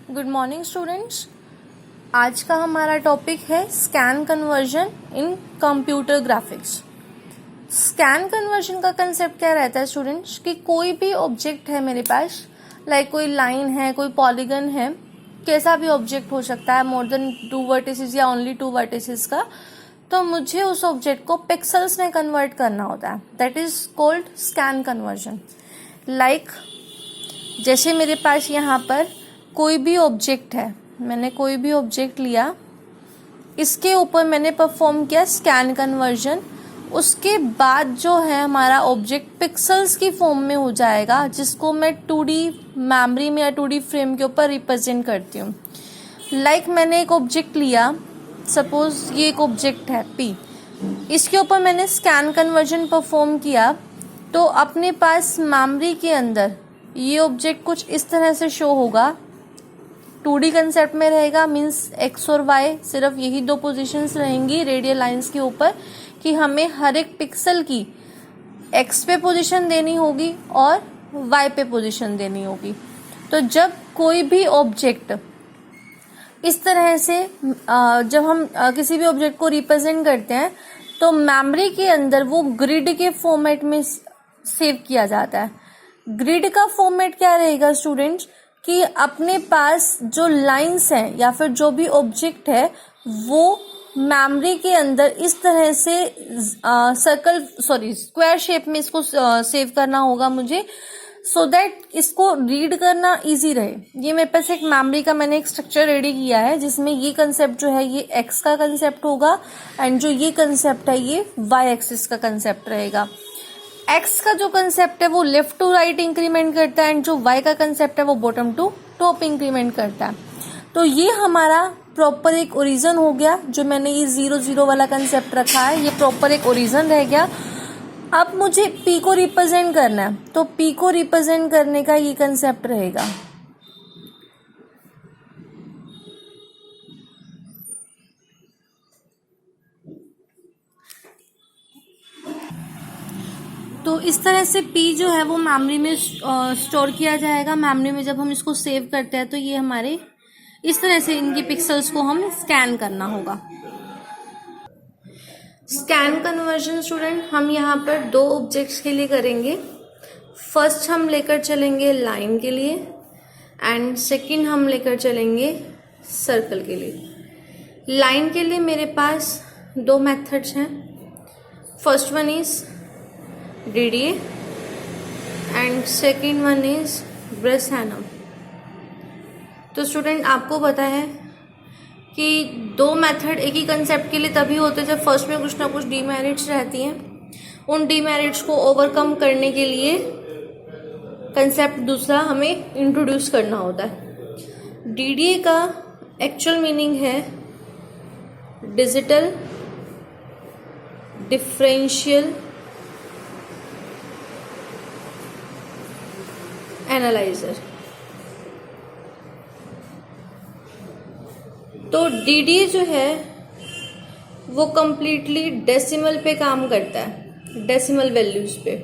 Good morning students. आज का हमारा टॉपिक है scan conversion in computer graphics. Scan conversion का कंसेप्ट क्या रहता है स्टूडेंट्स कि कोई भी ऑब्जेक्ट है मेरे पास, लाइक कोई लाइन है, कोई पॉलीगन है, कैसा भी ऑब्जेक्ट हो सकता है, मोर देन 2 वर्टिसेस या ओनली 2 वर्टिसेस का, तो मुझे उस ऑब्जेक्ट को पिक्सल्स में कन्वर्ट करना होता है। That is called scan conversion. Like जैसे मेरे पास यहाँ पर कोई भी ऑब्जेक्ट है, मैंने कोई भी ऑब्जेक्ट लिया, इसके ऊपर मैंने परफॉर्म किया स्कैन कन्वर्जन। उसके बाद जो है हमारा ऑब्जेक्ट पिक्सल्स की फॉर्म में हो जाएगा, जिसको मैं 2D मेमोरी में या 2D फ्रेम के ऊपर रिप्रेजेंट करती हूँ। लाइक मैंने एक ऑब्जेक्ट लिया, सपोज ये एक ऑब्जेक्ट है P, इसके ऊपर मैंने स्कैन कन्वर्जन परफॉर्म किया, तो अपने पास मेमोरी के अंदर ये ऑब्जेक्ट कुछ इस तरह से शो होगा। 2D कंसेप्ट में रहेगा, मीन्स x और y सिर्फ यही 2 पोजीशंस रहेंगी रेडियल लाइंस के ऊपर, कि हमें हर एक पिक्सल की x पे पोजीशन देनी होगी और y पे पोजीशन देनी होगी। तो जब कोई भी ऑब्जेक्ट इस तरह से जब हम किसी भी ऑब्जेक्ट को रिप्रेजेंट करते हैं, तो मेमोरी के अंदर वो ग्रिड के फॉर्मेट में सेव किया जाता है। ग्रिड का फॉर्मेट क्या रहेगा स्टूडेंट्स, कि अपने पास जो लाइंस हैं या फिर जो भी ऑब्जेक्ट है वो मेमोरी के अंदर इस तरह से स्क्वायर शेप में इसको सेव करना होगा मुझे, सो दैट इसको रीड करना इजी रहे। ये मेरे पास एक मेमोरी का मैंने एक स्ट्रक्चर रेडी किया है, जिसमें ये कंसेप्ट जो है ये x का कंसेप्ट होगा, एंड जो ये कंसेप्ट है ये y एक्सिस का कंसेप्ट रहेगा। x का जो कंसेप्ट है वो लेफ्ट टू राइट इंक्रीमेंट करता है, एंड जो y का कंसेप्ट है वो बॉटम टू टॉप इंक्रीमेंट करता है। तो ये हमारा प्रॉपर एक ओरिजिन हो गया। जो मैंने ये 0 0 वाला कंसेप्ट रखा है, ये प्रॉपर एक ओरिजिन रह गया। अब मुझे p को रिप्रेजेंट करना है, तो p को रिप्रेजेंट करने का ये कंसेप्ट रहेगा। तो इस तरह से P जो है वो मेमोरी में स्टोर किया जाएगा। मेमोरी में जब हम इसको सेव करते हैं तो ये हमारे इस तरह से इनकी पिक्सल्स को हम स्कैन करना होगा। स्कैन कन्वर्जन स्टूडेंट हम यहाँ पर 2 ऑब्जेक्ट्स के लिए करेंगे। फर्स्ट हम लेकर चलेंगे लाइन के लिए, एंड सेकंड हम लेकर चलेंगे सर्कल के लिए। लाइन के लिए मेरे पास 2 मेथड्स हैं। First one is DDA and second one is Bresenham. तो स्टूडेंट आपको पता है कि 2 मेथड एक ही कंसेप्ट के लिए तभी होते हैं जब फर्स्ट में कुछ ना कुछ डीमेरिट्स रहती हैं। उन डीमेरिट्स को ओवरकम करने के लिए कंसेप्ट दूसरा हमें इंट्रोड्यूस करना होता है। DDA का एक्चुअल मीनिंग है डिजिटल डिफरेंशियल एनालाइजर। तो DDA जो है वो कंप्लीटली डेसिमल पे काम करता है, डेसिमल वैल्यूज पे,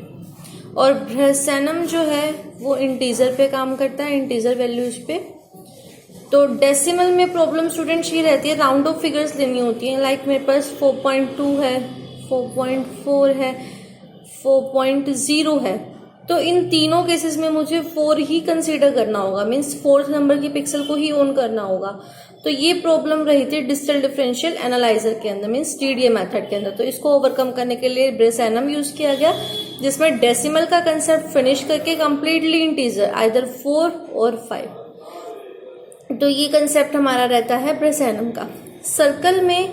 और ब्रेसहैनम जो है वो इंटीजर पे काम करता है, इंटीजर वैल्यूज पे। तो डेसिमल में प्रॉब्लम स्टूडेंट्स ये रहती है, राउंड ऑफ फिगर्स लेनी होती हैं। लाइक मेरे पास 4.2 है, 4.4 है, 4.0 है, तो इन तीनों केसेस में मुझे 4 ही कंसीडर करना होगा, मीन्स 4th नंबर की पिक्सल को ही ऑन करना होगा। तो ये प्रॉब्लम रही थी डिजिटल डिफरेंशियल एनालाइजर के अंदर, मीन्स DDA मेथड के अंदर। तो इसको ओवरकम करने के लिए ब्रेसहैनम यूज किया गया, जिसमें डेसिमल का कंसेप्ट फिनिश करके कंप्लीटली इंटीजर आइदर 4 और 5। तो ये कंसेप्ट हमारा रहता है ब्रेसहैनम का। सर्कल में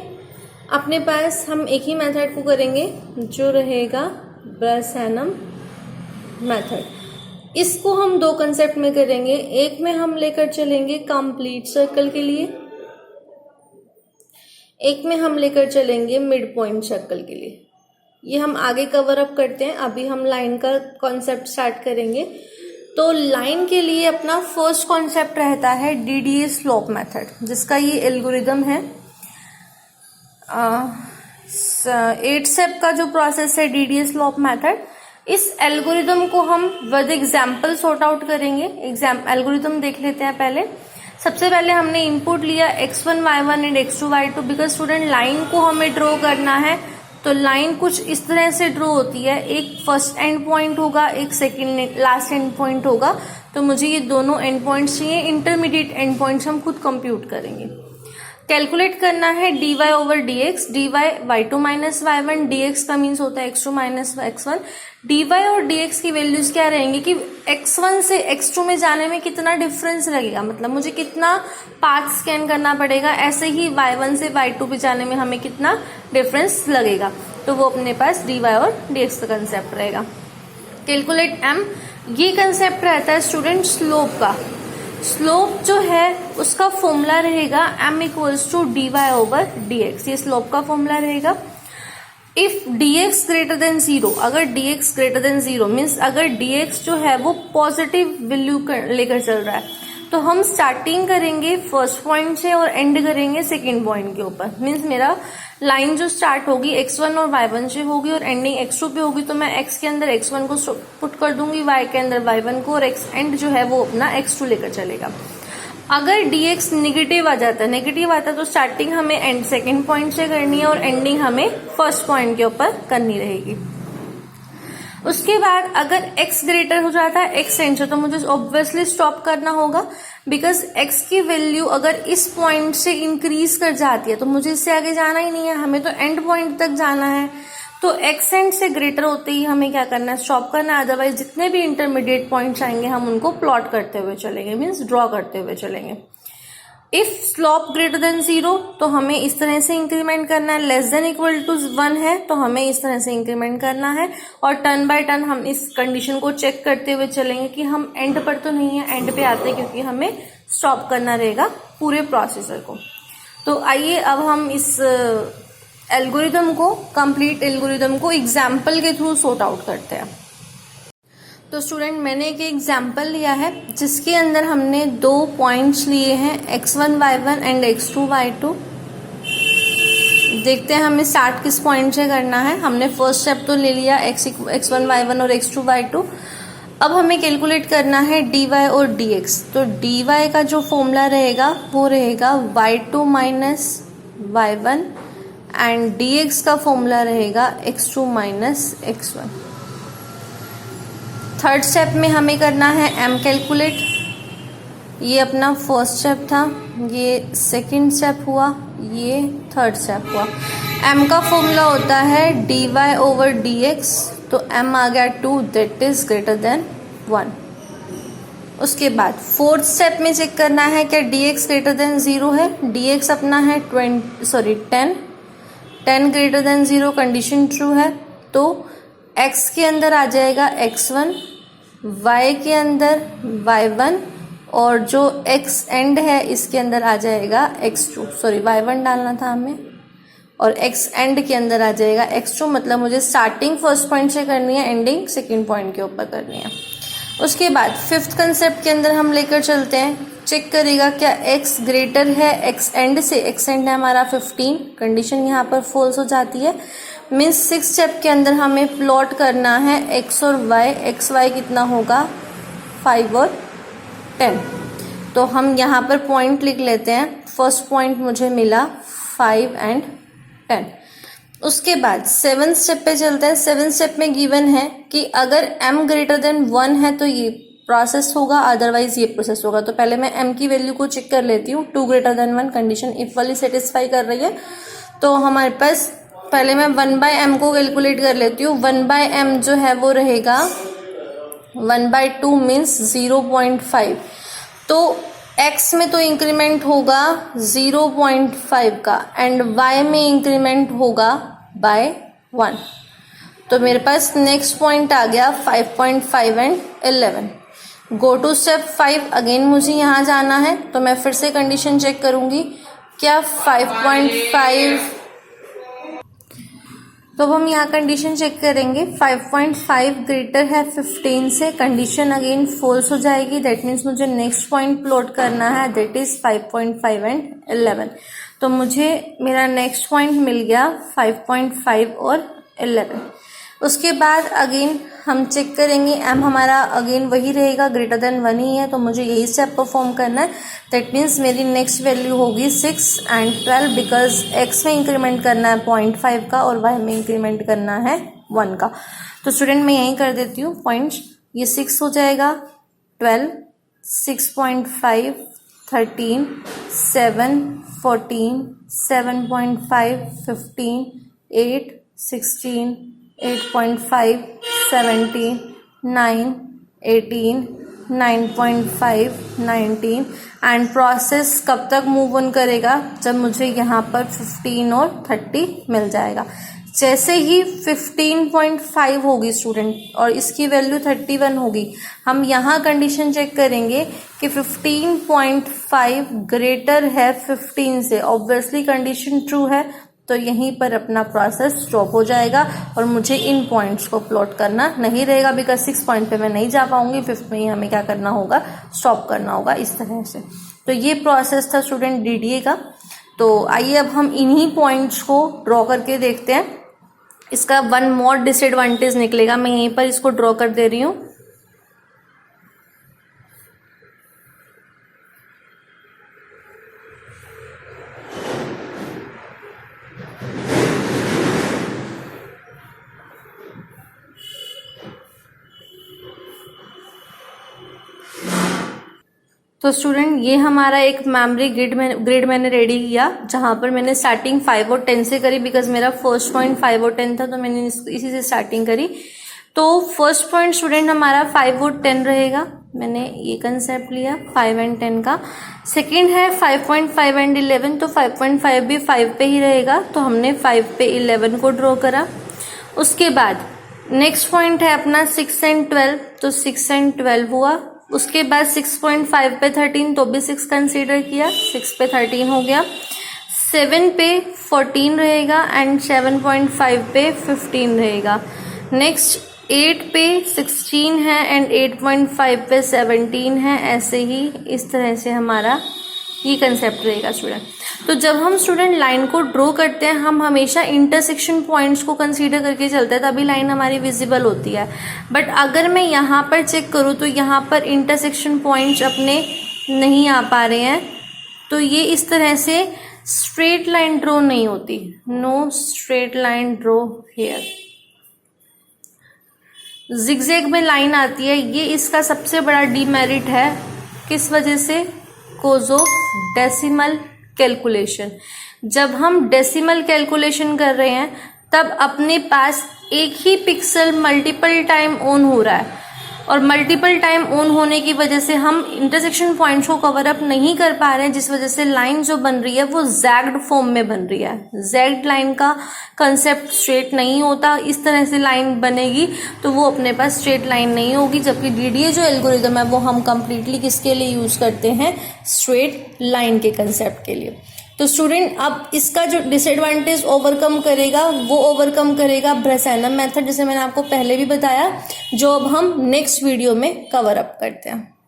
अपने पास हम एक ही मेथड को करेंगे, जो रहेगा ब्रेसहैनम मेथड। इसको हम 2 कंसेप्ट में करेंगे। एक में हम लेकर चलेंगे कंप्लीट सर्कल के लिए, एक में हम लेकर चलेंगे मिड पॉइंट सर्कल के लिए। ये हम आगे कवर अप करते हैं, अभी हम लाइन का कॉन्सेप्ट स्टार्ट करेंगे। तो लाइन के लिए अपना फर्स्ट कॉन्सेप्ट रहता है DDA स्लोप मेथड, जिसका ये एल्गोरिदम है। 8 स्टेप का जो प्रोसेस है DDA स्लोप मेथड, इस एल्गोरिदम को हम विद एग्जाम्पल सॉर्ट आउट करेंगे। एल्गोरिदम देख लेते हैं पहले। सबसे पहले हमने इनपुट लिया x1 y1 and x2 y2 because student line को हमें ड्रॉ करना है। तो लाइन कुछ इस तरह से ड्रॉ होती है, एक फर्स्ट एंड पॉइंट होगा, एक सेकंड लास्ट एंड पॉइंट होगा। तो मुझे ये दोनों एंड पॉइंट्स चाहिए, इंटरमीडिएट एंड पॉइंट्स हम खुद कंप्यूट करेंगे। कैलकुलेट करना है dy over dx, dy y2 minus y1, dx का मीन्स होता है x2 माइनस x1। dy और dx की वैल्यूज क्या रहेंगी कि x1 से x2 में जाने में कितना डिफरेंस लगेगा, मतलब मुझे कितना पाथ स्कैन करना पड़ेगा, ऐसे ही y1 से y2 पे जाने में हमें कितना डिफरेंस लगेगा। तो वो अपने पास dy और dx का कंसेप्ट रहेगा। कैलकुलेट m, ये कंसेप्ट रहता है स्टूडेंट स्लोप का। स्लोप जो है उसका फॉर्मूला रहेगा m equals to D Y over D X, ये स्लोप का फॉर्मूला रहेगा। इफ dx ग्रेटर देन 0, अगर dx ग्रेटर देन 0 मीन्स अगर dx जो है वो पॉजिटिव वैल्यू लेकर चल रहा है, तो हम स्टार्टिंग करेंगे फर्स्ट पॉइंट से और एंड करेंगे सेकेंड पॉइंट के ऊपर। मीन्स मेरा लाइन जो स्टार्ट होगी x1 और y1 से होगी और एंडिंग x2 पे होगी, तो मैं x के अंदर x1 को पुट कर दूंगी, y के अंदर y1 को, और x एंड जो है वो अपना x2 लेकर चलेगा। अगर dx नेगेटिव आ जाता है, नेगेटिव आता है तो स्टार्टिंग हमें एंड सेकेंड पॉइंट से करनी है और एंडिंग हमें फर्स्ट पॉइंट के ऊपर करनी रहेगी। उसके बाद अगर x ग्रेटर हो जाता है x एंड से, तो मुझे ऑब्वियसली स्टॉप करना होगा, बिकॉज x की वैल्यू अगर इस पॉइंट से इंक्रीज कर जाती है तो मुझे इससे आगे जाना ही नहीं है, हमें तो एंड पॉइंट तक जाना है। तो x एंड से ग्रेटर होते ही हमें क्या करना है, स्टॉप करना है। अदरवाइज जितने भी इंटरमीडिएट पॉइंट्स आएंगे हम उनको प्लॉट करते हुए चलेंगे, मीन्स ड्रॉ करते हुए चलेंगे। इफ स्लोप ग्रेटर देन 0 तो हमें इस तरह से इंक्रीमेंट करना है, लेस देन इक्वल टू 1 है तो हमें इस तरह से इंक्रीमेंट करना है, और टर्न बाय टर्न हम इस कंडीशन को चेक करते हुए चलेंगे कि हम एंड पर तो नहीं है, एंड पे आते हैं क्योंकि हमें स्टॉप करना रहेगा पूरे प्रोसेसर को। तो आइए अब हम इस एल्गोरिदम को, कंप्लीट एल्गोरिदम को एग्जाम्पल के थ्रू सॉर्ट आउट करते हैं। तो स्टूडेंट मैंने एक एग्जाम्पल लिया है जिसके अंदर हमने 2 पॉइंट्स लिए हैं x1 y1 and x2 y2। देखते हैं हमें स्टार्ट किस पॉइंट से करना है। हमने फर्स्ट स्टेप तो ले लिया x1 y1 और x2 y2। अब हमें कैलकुलेट करना है dy और dx। तो dy का जो फॉर्मूला रहेगा वो रहेगा y2 minus y1 and dx का फॉर्मूला रहेगा x2 minus x1। Third step में हमें करना है m कैलकुलेट। ये अपना फर्स्ट स्टेप था, ये सेकंड स्टेप हुआ, ये थर्ड स्टेप हुआ। m का फॉर्मूला होता है dy ओवर dx, तो m आ गया 2, दैट इज ग्रेटर देन 1। उसके बाद फोर्थ स्टेप में चेक करना है क्या dx ग्रेटर देन 0 है। dx अपना है 10 ग्रेटर देन 0, कंडीशन ट्रू है, तो x के अंदर आ जाएगा x1, y के अंदर y1, और जो x एंड है इसके अंदर आ जाएगा x2, सॉरी y1 डालना था हमें, और x एंड के अंदर आ जाएगा x2। मतलब मुझे स्टार्टिंग फर्स्ट पॉइंट से करनी है, एंडिंग सेकेंड पॉइंट के ऊपर करनी है। उसके बाद फिफ्थ कंसेप्ट के अंदर हम लेकर चलते हैं, चेक करेगा क्या x ग्रेटर है x एंड से। x एंड है हमारा 15, कंडीशन यहाँ पर फॉल्स हो जाती है। मीन्स 6 स्टेप के अंदर हमें प्लॉट करना है x और y। x y कितना होगा 5 और 10। तो हम यहाँ पर पॉइंट लिख लेते हैं। फर्स्ट पॉइंट मुझे मिला 5 एंड 10। उसके बाद 7th स्टेप पे चलते हैं। 7th स्टेप में गिवन है कि अगर m ग्रेटर देन 1 है तो ये प्रोसेस होगा, अदरवाइज ये प्रोसेस होगा। तो पहले मैं m की वैल्यू को चेक कर लेती हूँ। 2 ग्रेटर देन 1 कंडीशन इफ वाली सेटिस्फाई कर रही है, तो हमारे पास पहले मैं 1/m को कैलकुलेट कर लेती हूँ। 1/m जो है वो रहेगा 1/2 मीन्स 0.5। तो x में तो इंक्रीमेंट होगा 0.5 का एंड y में इंक्रीमेंट होगा बाय 1। तो मेरे पास नेक्स्ट पॉइंट आ गया 5.5 and 11। Go to step 5। Again मुझे यहाँ जाना है, तो मैं फिर से कंडीशन चेक करूंगी क्या 5.5। तो अब हम यहाँ कंडीशन चेक करेंगे। 5.5 ग्रेटर है 15 से, कंडीशन अगेन फॉल्स हो जाएगी। दैट मीन्स मुझे नेक्स्ट पॉइंट प्लॉट करना है, दैट इज 5.5 एंड 11। तो मुझे मेरा नेक्स्ट पॉइंट मिल गया 5.5 और 11। उसके बाद अगेन हम चेक करेंगे, m हमारा अगेन वही रहेगा, ग्रेटर देन 1 ही है, तो मुझे यही स्टेप परफॉर्म करना है। दैट मीन्स मेरी नेक्स्ट वैल्यू होगी 6 एंड 12, बिकॉज x में इंक्रीमेंट करना है 0.5 का और y में इंक्रीमेंट करना है 1 का। तो स्टूडेंट मैं यहीं कर देती हूँ पॉइंट्स, ये 6 हो जाएगा, 12, 6.5, 13, 7, 14, 7.5, 15, 8, 16, 8.5, 17, 9, 18, 9.5, 19 एंड प्रोसेस कब तक मूव ऑन करेगा, जब मुझे यहाँ पर 15 और 30 मिल जाएगा। जैसे ही 15.5 होगी स्टूडेंट और इसकी वैल्यू 31 होगी, हम यहाँ कंडीशन चेक करेंगे कि 15.5 ग्रेटर है 15 से, ऑब्वियसली कंडीशन ट्रू है, तो यहीं पर अपना प्रोसेस स्टॉप हो जाएगा और मुझे इन पॉइंट्स को प्लॉट करना नहीं रहेगा, बिकॉज 6 पॉइंट पे मैं नहीं जा पाऊंगी, 5th में ही हमें क्या करना होगा, स्टॉप करना होगा इस तरह से। तो ये प्रोसेस था स्टूडेंट DDA का। तो आइए अब हम इन्हीं पॉइंट्स को ड्रॉ करके देखते हैं। इसका वन मोर डिसएडवांटेज निकलेगा, मैं यहीं पर इसको ड्रॉ कर दे रही हूँ। तो स्टूडेंट ये हमारा एक मेमोरी ग्रिड मैंने रेडी किया, जहाँ पर मैंने स्टार्टिंग 5 और 10 से करी, बिकॉज मेरा फर्स्ट पॉइंट 5 और 10 था, तो मैंने इसी से स्टार्टिंग करी। तो फर्स्ट पॉइंट स्टूडेंट हमारा 5 और 10 रहेगा, मैंने ये कंसेप्ट लिया 5 एंड 10 का। सेकेंड है 5.5 एंड 11, तो 5.5 भी 5 पे ही रहेगा, तो हमने 5 पे 11 को ड्रॉ करा। उसके बाद नेक्स्ट पॉइंट है अपना 6 एंड 12, तो 6 एंड 12 हुआ। उसके बाद 6.5 पे 13, तो भी 6 कंसीडर किया, 6 पे 13 हो गया। 7 पे 14 रहेगा एंड 7.5 पे 15 रहेगा। नेक्स्ट 8 पे 16 है एंड 8.5 पे 17 है, ऐसे ही इस तरह से हमारा ये कंसेप्ट रहेगा स्टूडेंट। तो जब हम स्टूडेंट लाइन को ड्रॉ करते हैं, हम हमेशा इंटरसेक्शन पॉइंट्स को कंसीडर करके चलते हैं, तभी लाइन हमारी विजिबल होती है। बट अगर मैं यहाँ पर चेक करूँ तो यहाँ पर इंटरसेक्शन पॉइंट्स अपने नहीं आ पा रहे हैं, तो ये इस तरह से स्ट्रेट लाइन ड्रॉ नहीं होती, no straight line draw here, zigzag में लाइन आती है। ये इसका सबसे बड़ा डीमेरिट है, किस वजह से, कोज ऑफ डेसिमल कैलकुलेशन। जब हम डेसिमल कैलकुलेशन कर रहे हैं तब अपने पास एक ही पिक्सल मल्टीपल टाइम ऑन हो रहा है, और मल्टीपल टाइम ऑन होने की वजह से हम इंटरसेक्शन पॉइंट्स को कवर अप नहीं कर पा रहे हैं, जिस वजह से लाइन जो बन रही है वो जैग्ड फॉर्म में बन रही है। जैग्ड लाइन का कंसेप्ट स्ट्रेट नहीं होता, इस तरह से लाइन बनेगी तो वो अपने पास स्ट्रेट लाइन नहीं होगी, जबकि DDA जो एल्गोरिदम है वो हम कंप्लीटली किसके लिए यूज करते हैं, स्ट्रेट लाइन के कंसेप्ट के लिए। तो स्टूडेंट अब इसका जो डिसएडवांटेज ओवरकम करेगा वो ओवरकम करेगा ब्रेसेनम मेथड, जैसे मैंने आपको पहले भी बताया, जो अब हम नेक्स्ट वीडियो में कवर अप करते हैं।